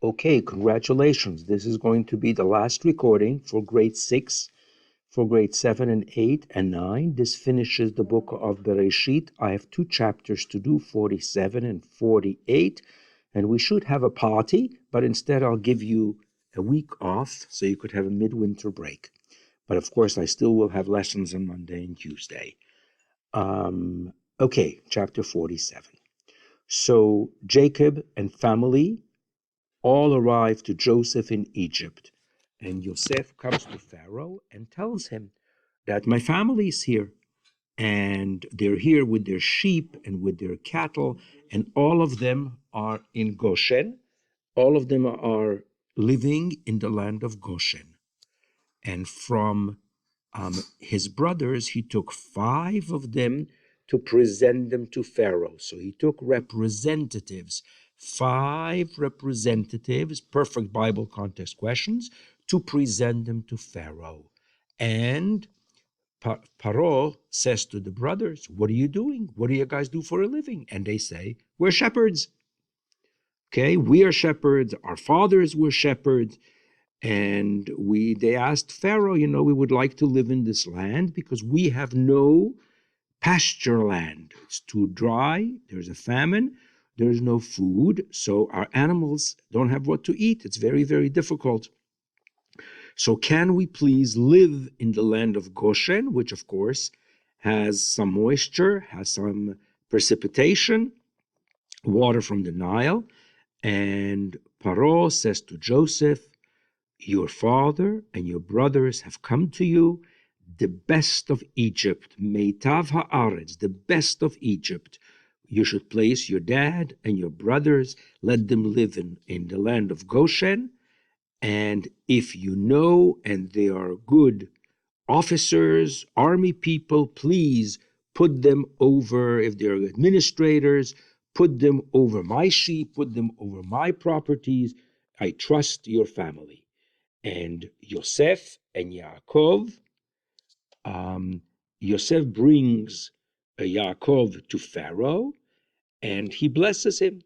Okay, congratulations. This is going to be the last recording for grade 6, for grade 7 and 8 and 9. This finishes the book of Bereshit. I have 2 chapters to do, 47 and 48, and we should have a party, but instead I'll give you a week off so you could have a midwinter break. But of course, I still will have lessons on Monday and Tuesday. Okay, chapter 47. So Jacob and family all arrive to Joseph in Egypt. And Yosef comes to Pharaoh and tells him that my family is here. And they're here with their sheep and with their cattle. And all of them are in Goshen. All of them are living in the land of Goshen. And from his brothers, he took 5 of them to present them to Pharaoh. So he took representatives, 5 representatives, perfect Bible context questions, to present them to Pharaoh. And Paro says to the brothers, what are you doing? What do you guys do for a living? And they say, we're shepherds. Okay, we are shepherds. Our fathers were shepherds. And they asked Pharaoh, we would like to live in this land because we have no pasture land. It's too dry. There's a famine. There's no food. So our animals don't have what to eat. It's very, very difficult. So can we please live in the land of Goshen, which of course has some moisture, has some precipitation, water from the Nile. And Paro says to Joseph, your father and your brothers have come to you, the best of Egypt, Meitav Haaretz, the best of Egypt. You should place your dad and your brothers, let them live in the land of Goshen. And if you know, and they are good officers, army people, please put them over, if they're administrators, put them over my sheep, put them over my properties. I trust your family. And Yosef and Yaakov, Yosef brings Yaakov to Pharaoh, and he blesses him.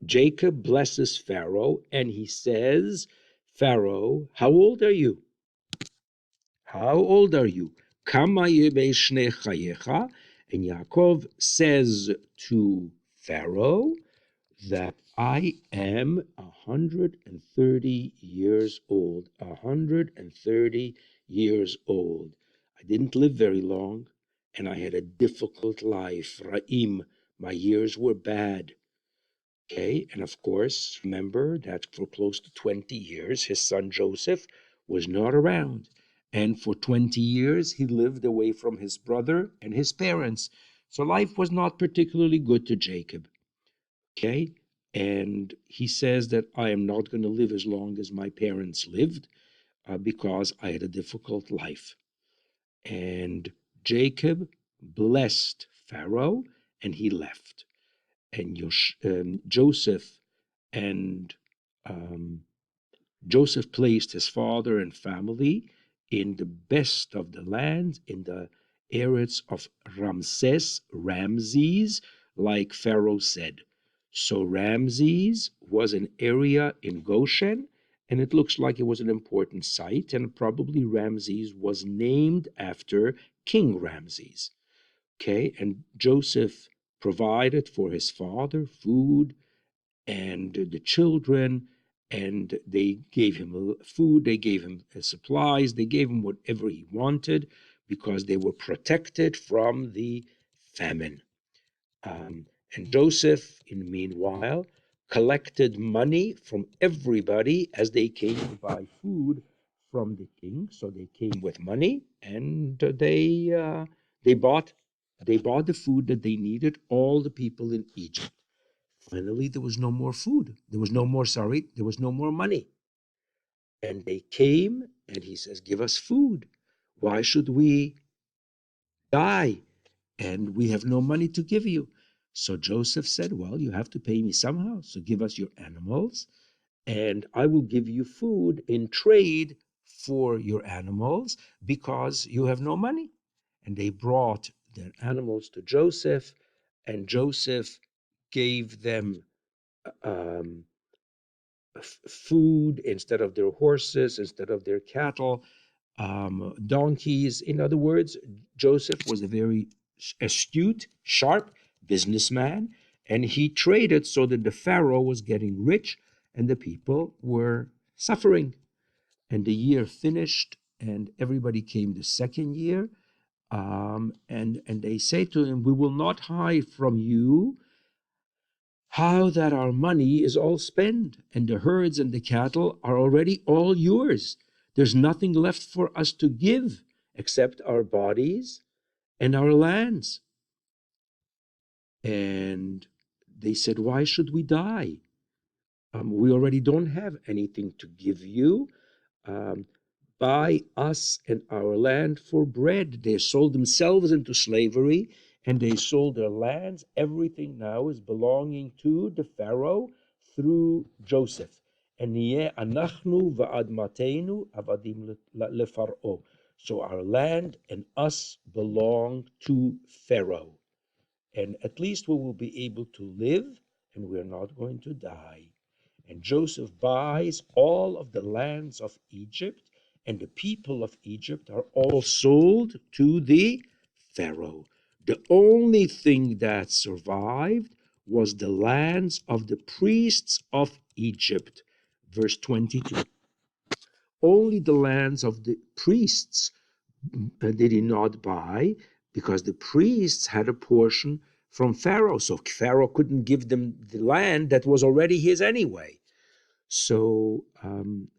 Jacob blesses Pharaoh, and he says, Pharaoh, how old are you? How old are you? Kama yebeshne chayecha? And Yaakov says to Pharaoh that I am 130 years old. 130 years old. I didn't live very long, and I had a difficult life. Ra'im, my years were bad. Okay, and of course, remember that for close to 20 years, his son Joseph was not around. And for 20 years, he lived away from his brother and his parents. So life was not particularly good to Jacob. Okay, and he says that I am not going to live as long as my parents lived because I had a difficult life. And Jacob blessed Pharaoh, and he left. And Joseph placed his father and family in the best of the land, in the areas of Ramses, like Pharaoh said. So Ramses was an area in Goshen, and it looks like it was an important site, and probably Ramses was named after King Ramses. Okay, and Joseph provided for his father food and the children, and they gave him food, they gave him supplies, they gave him whatever he wanted because they were protected from the famine. And Joseph, in the meanwhile, collected money from everybody as they came to buy food from the king. So they came with money, and they bought the food that they needed. All the people in Egypt. Finally, there was no more food. There was no more money. And they came, and he says, "Give us food. Why should we die? And we have no money to give you." So Joseph said, "Well, you have to pay me somehow. So give us your animals, and I will give you food in trade for your animals because you have no money." And they brought their animals to Joseph, and Joseph gave them food instead of their horses, instead of their cattle, donkeys. In other words, Joseph was a very astute, sharp businessman, and he traded so that the Pharaoh was getting rich and the people were suffering. And the year finished, and everybody came the second year. And they say to him, "We will not hide from you how that our money is all spent, and the herds and the cattle are already all yours. There's nothing left for us to give except our bodies and our lands." And they said, "Why should we die? We already don't have anything to give you. Um, Buy us and our land for bread." They sold themselves into slavery and they sold their lands. Everything now is belonging to the Pharaoh through Joseph. And anachnu va'admatenu avadim leFaro. So our land and us belong to Pharaoh. And at least we will be able to live and we're not going to die. And Joseph buys all of the lands of Egypt, and the people of Egypt are all sold to the Pharaoh. The only thing that survived was the lands of the priests of Egypt. Verse 22. Only the lands of the priests did he not buy, because the priests had a portion from Pharaoh. So Pharaoh couldn't give them the land that was already his anyway. So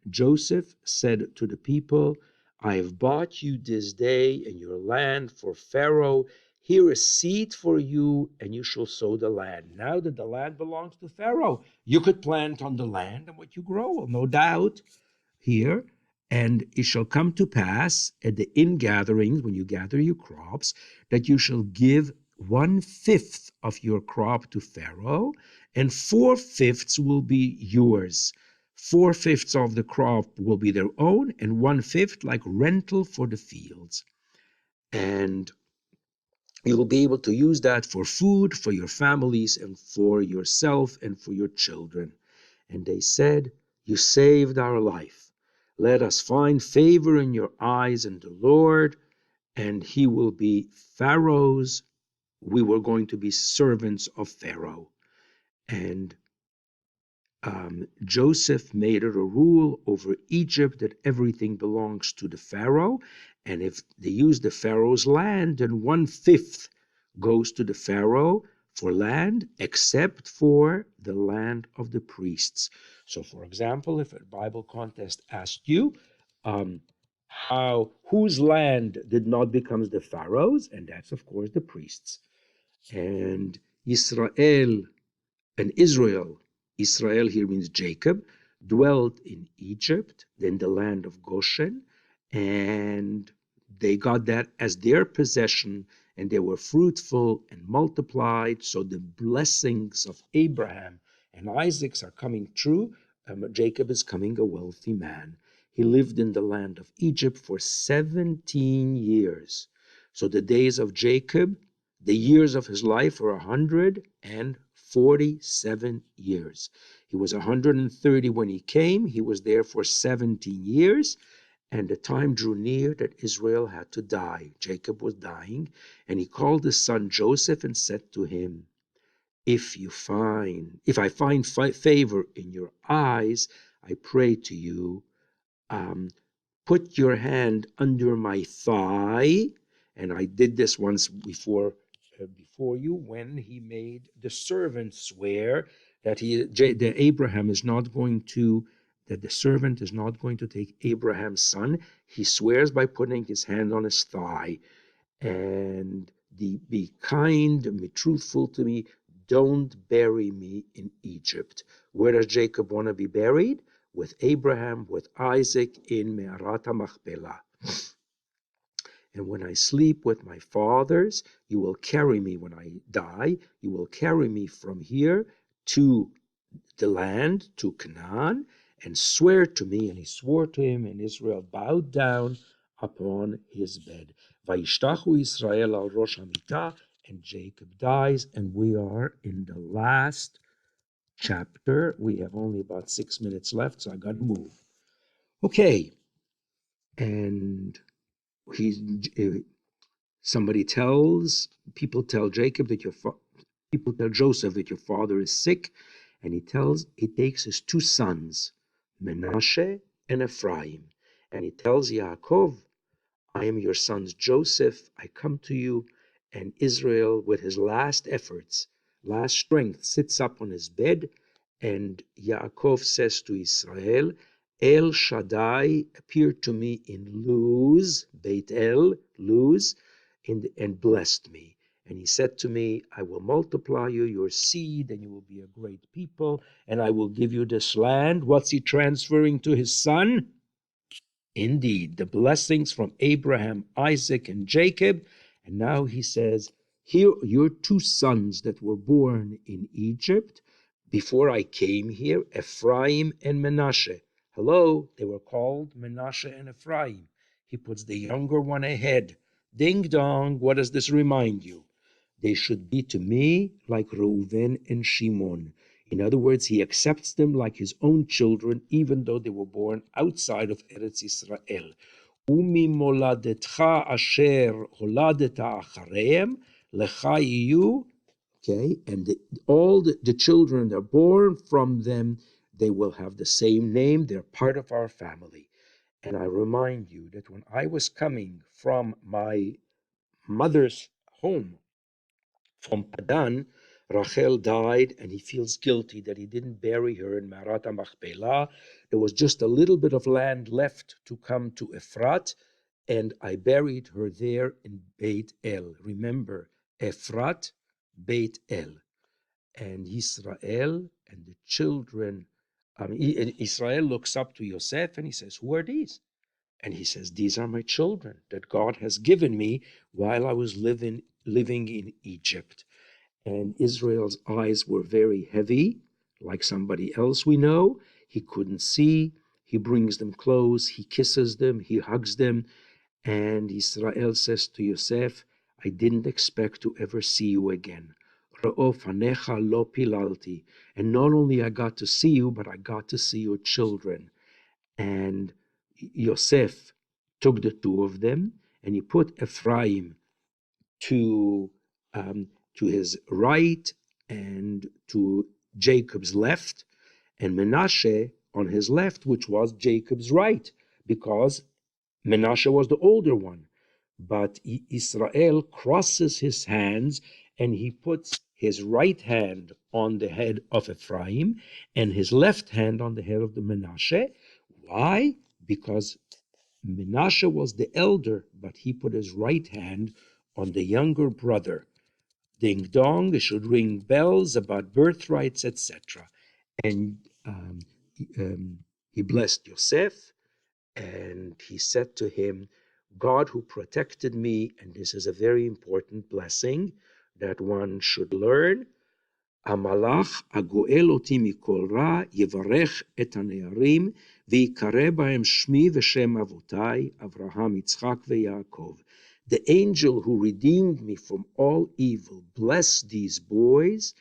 Joseph said to the people, "I have bought you this day and your land for Pharaoh. Here is seed for you, and you shall sow the land." Now that the land belongs to Pharaoh, you could plant on the land and what you grow, well, no doubt here. "And it shall come to pass at the ingatherings, when you gather your crops, that you shall give 1/5 of your crop to Pharaoh, and 4/5 will be yours. 4/5 of the crop will be their own, and 1/5 like rental for the fields. And you will be able to use that for food, for your families, and for yourself, and for your children." And they said, "You saved our life. Let us find favor in your eyes in the Lord, and he will be Pharaoh's. We were going to be servants of Pharaoh." And Joseph made it a rule over Egypt that everything belongs to the Pharaoh. And if they use the Pharaoh's land, then 1/5 goes to the Pharaoh for land, except for the land of the priests. So, for example, if a Bible contest asked you, whose land did not become the Pharaoh's, and that's of course the priests. And Israel here means Jacob, dwelt in Egypt, then the land of Goshen, and they got that as their possession, and they were fruitful and multiplied. So the blessings of Abraham and Isaac are coming true. Jacob is coming a wealthy man. He lived in the land of Egypt for 17 years. So the days of Jacob, the years of his life, were 147 years. He was 130 when he came. He was there for 17 years. And the time drew near that Israel had to die. Jacob was dying. And he called his son Joseph and said to him, if I find favor in your eyes, I pray to you, put your hand under my thigh." And I did this once before you, when he made the servant swear that Abraham is not going to, that the servant is not going to take Abraham's son. He swears by putting his hand on his thigh. And be kind and be truthful to me. Don't bury me in Egypt. Where does Jacob want to be buried? With Abraham, with Isaac, in Me'arat HaMachpelah. "And when I sleep with my fathers, you will carry me when I die. You will carry me from here to the land, to Canaan, and swear to me." And he swore to him, and Israel bowed down upon his bed. Vayishtachu Israel al Rosh Hamitah, and Jacob dies, and we are in the last chapter. We have only about 6 minutes left, so I got to move. Okay, and he's somebody tells people tell Jacob that people tell Joseph that your father is sick, and he takes his two sons, Menashe and Ephraim, and he tells Yaakov, I am your sons Joseph. I come to you. And Israel, with his last efforts, last strength, sits up on his bed. And Yaakov says to Israel, El Shaddai appeared to me in Luz, Beit El, Luz, and blessed me. And he said to me, I will multiply you, your seed, and you will be a great people, and I will give you this land. What's he transferring to his son? Indeed, the blessings from Abraham, Isaac, and Jacob. And now he says, here, your two sons that were born in Egypt before I came here, Ephraim and Menashe. Hello, they were called Menashe and Ephraim. He puts the younger one ahead. Ding dong, what does this remind you? They should be to me like Reuven and Shimon. In other words, he accepts them like his own children, even though they were born outside of Eretz Israel. וממולדתך אשר הולדת אחריהם, לך יהיו, okay, and all the children that are born from them, they will have the same name. They're part of our family. And I remind you that when I was coming from my mother's home, from Padan, Rachel died, and he feels guilty that he didn't bury her in Marat HaMachpelah. There was just a little bit of land left to come to Efrat, and I buried her there in Beit El. Remember, Efrat, Beit El. And Israel and the children, Israel looks up to Yosef and he says, who are these? And he says, these are my children that God has given me while I was living in Egypt. And Israel's eyes were very heavy, like somebody else we know. He couldn't see. He brings them close. He kisses them. He hugs them. And Israel says to Yosef, I didn't expect to ever see you again. Ra'o fanecha lo pilalti. And not only I got to see you, but I got to see your children. And Yosef took the two of them, and he put Ephraim to his right and to Jacob's left, and Menashe on his left, which was Jacob's right, because Menashe was the older one. But Israel crosses his hands, and he puts his right hand on the head of Ephraim and his left hand on the head of the Menashe. Why? Because Menashe was the elder, but he put his right hand on the younger brother. Ding dong, it should ring bells about birthrights, etc. And he blessed Yosef, and he said to him, God who protected me, and this is a very important blessing that one should learn, המלאך הגואל אותי מכל רע, יברך את הנערים, ויקרא בהם שמי ושם אבותיי, אברהם, יצחק ויעקב. The angel who redeemed me from all evil, bless these boys,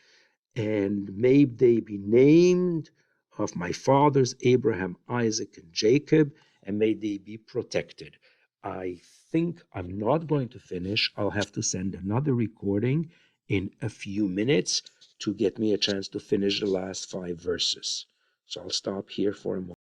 and may they be named of my fathers Abraham, Isaac, and Jacob, and may they be protected. I think I'm not going to finish. I'll have to send another recording in a few minutes to get me a chance to finish the last 5 verses. So I'll stop here for a moment.